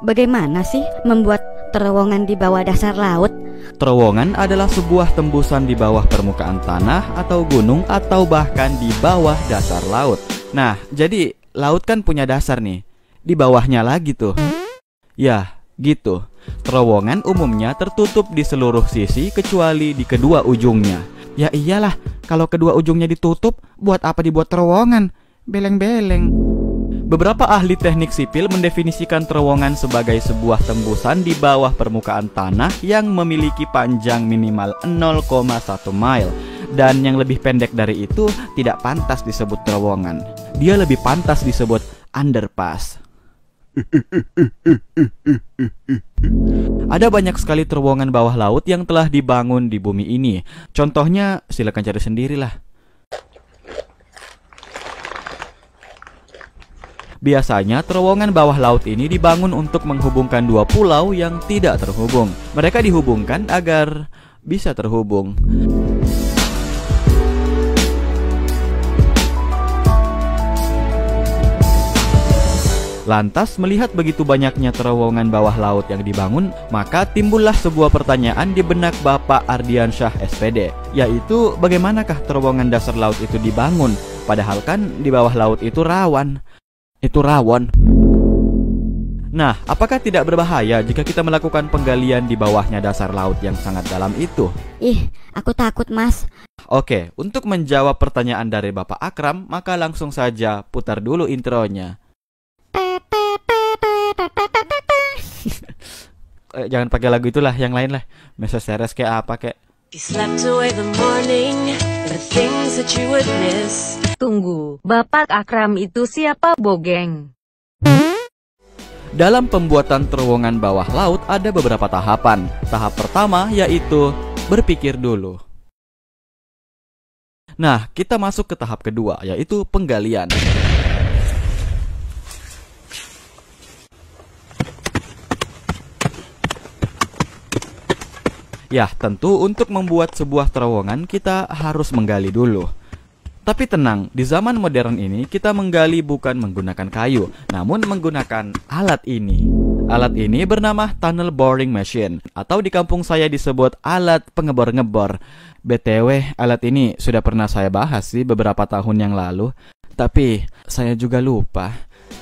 bagaimana sih membuat terowongan di bawah dasar laut? Terowongan adalah sebuah tembusan di bawah permukaan tanah atau gunung atau bahkan di bawah dasar laut. Nah, jadi laut kan punya dasar nih, di bawahnya lagi tuh. Ya, gitu. Terowongan umumnya tertutup di seluruh sisi kecuali di kedua ujungnya. Ya iyalah, kalau kedua ujungnya ditutup, buat apa dibuat terowongan? Beleng-beleng. Beberapa ahli teknik sipil mendefinisikan terowongan sebagai sebuah tembusan di bawah permukaan tanah yang memiliki panjang minimal 0,1 mile. Dan yang lebih pendek dari itu tidak pantas disebut terowongan. Dia lebih pantas disebut underpass. Ada banyak sekali terowongan bawah laut yang telah dibangun di bumi ini. Contohnya, silakan cari sendirilah. Biasanya terowongan bawah laut ini dibangun untuk menghubungkan dua pulau yang tidak terhubung. Mereka dihubungkan agar bisa terhubung. Lantas melihat begitu banyaknya terowongan bawah laut yang dibangun, maka timbullah sebuah pertanyaan di benak Bapak Ardiansyah SPD, yaitu bagaimanakah terowongan dasar laut itu dibangun? Padahal kan di bawah laut itu rawan. Itu rawon. Nah, apakah tidak berbahaya jika kita melakukan penggalian di bawahnya dasar laut yang sangat dalam itu? Ih, aku takut, Mas. Oke, untuk menjawab pertanyaan dari Bapak Akram, maka langsung saja putar dulu intronya. Jangan pakai lagu itulah, yang lain lah. Mesa Seres kayak apa kayak. Tunggu, Bapak Akram itu siapa, Bogeng? Dalam pembuatan terowongan bawah laut ada beberapa tahapan. Tahap pertama yaitu berpikir dulu. Nah, kita masuk ke tahap kedua, yaitu penggalian. Ya, tentu untuk membuat sebuah terowongan kita harus menggali dulu. Tapi tenang, di zaman modern ini kita menggali bukan menggunakan kayu, namun menggunakan alat ini. Alat ini bernama tunnel boring machine, atau di kampung saya disebut alat pengebor-ngebor. BTW, alat ini sudah pernah saya bahas sih beberapa tahun yang lalu, tapi saya juga lupa.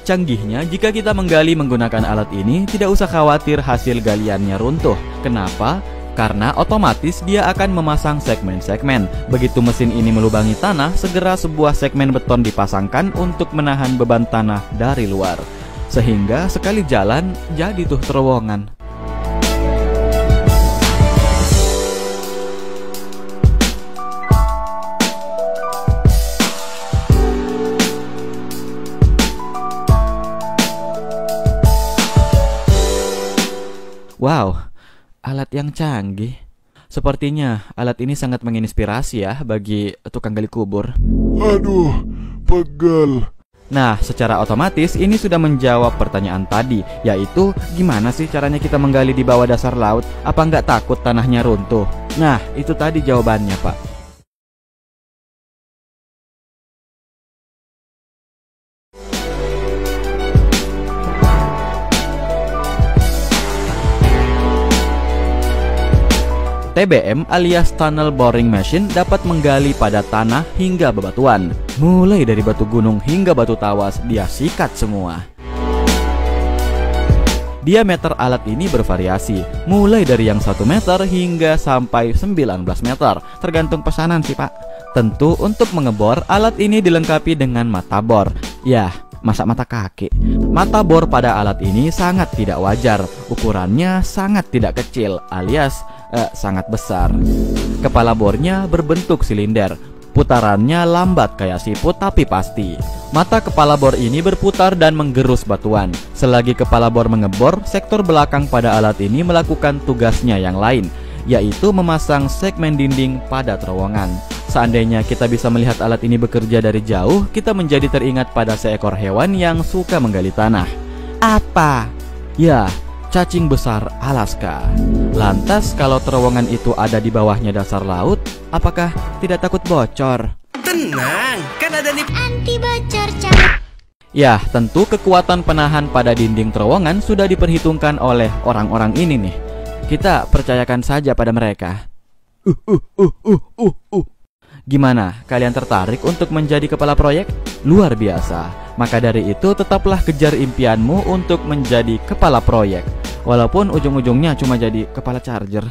Canggihnya, jika kita menggali menggunakan alat ini, tidak usah khawatir hasil galiannya runtuh. Kenapa? Karena otomatis dia akan memasang segmen-segmen. Begitu mesin ini melubangi tanah, segera sebuah segmen beton dipasangkan untuk menahan beban tanah dari luar. Sehingga sekali jalan, jadi tuh terowongan. Wow, alat yang canggih. Sepertinya alat ini sangat menginspirasi ya bagi tukang gali kubur. Aduh, pegal. Nah, secara otomatis ini sudah menjawab pertanyaan tadi, yaitu gimana sih caranya kita menggali di bawah dasar laut? Apa nggak takut tanahnya runtuh? Nah, itu tadi jawabannya, Pak. TBM alias Tunnel Boring Machine dapat menggali pada tanah hingga bebatuan. Mulai dari batu gunung hingga batu tawas, dia sikat semua. Diameter alat ini bervariasi, mulai dari yang 1 meter hingga sampai 19 meter, tergantung pesanan sih Pak. Tentu untuk mengebor, alat ini dilengkapi dengan mata bor. Yah, masa mata kaki. Mata bor pada alat ini sangat tidak wajar. Ukurannya sangat tidak kecil, alias sangat besar. Kepala bornya berbentuk silinder. Putarannya lambat kayak siput tapi pasti. Mata kepala bor ini berputar dan menggerus batuan. Selagi kepala bor mengebor, sektor belakang pada alat ini melakukan tugasnya yang lain, yaitu memasang segmen dinding pada terowongan. Seandainya kita bisa melihat alat ini bekerja dari jauh, kita menjadi teringat pada seekor hewan yang suka menggali tanah. Apa? Ya, cacing besar Alaska. Lantas kalau terowongan itu ada di bawahnya dasar laut, apakah tidak takut bocor? Tenang, kan ada nih anti bocor cabut. Ya, tentu kekuatan penahan pada dinding terowongan sudah diperhitungkan oleh orang-orang ini nih. Kita percayakan saja pada mereka. Gimana? Kalian tertarik untuk menjadi kepala proyek? Luar biasa. Maka dari itu tetaplah kejar impianmu untuk menjadi kepala proyek. Walaupun ujung-ujungnya cuma jadi kepala charger.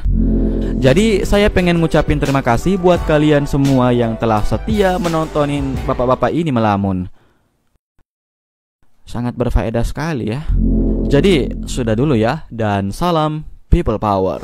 Jadi saya pengen ngucapin terima kasih buat kalian semua yang telah setia menontonin bapak-bapak ini melamun. Sangat berfaedah sekali ya. Jadi sudah dulu ya, dan salam people power.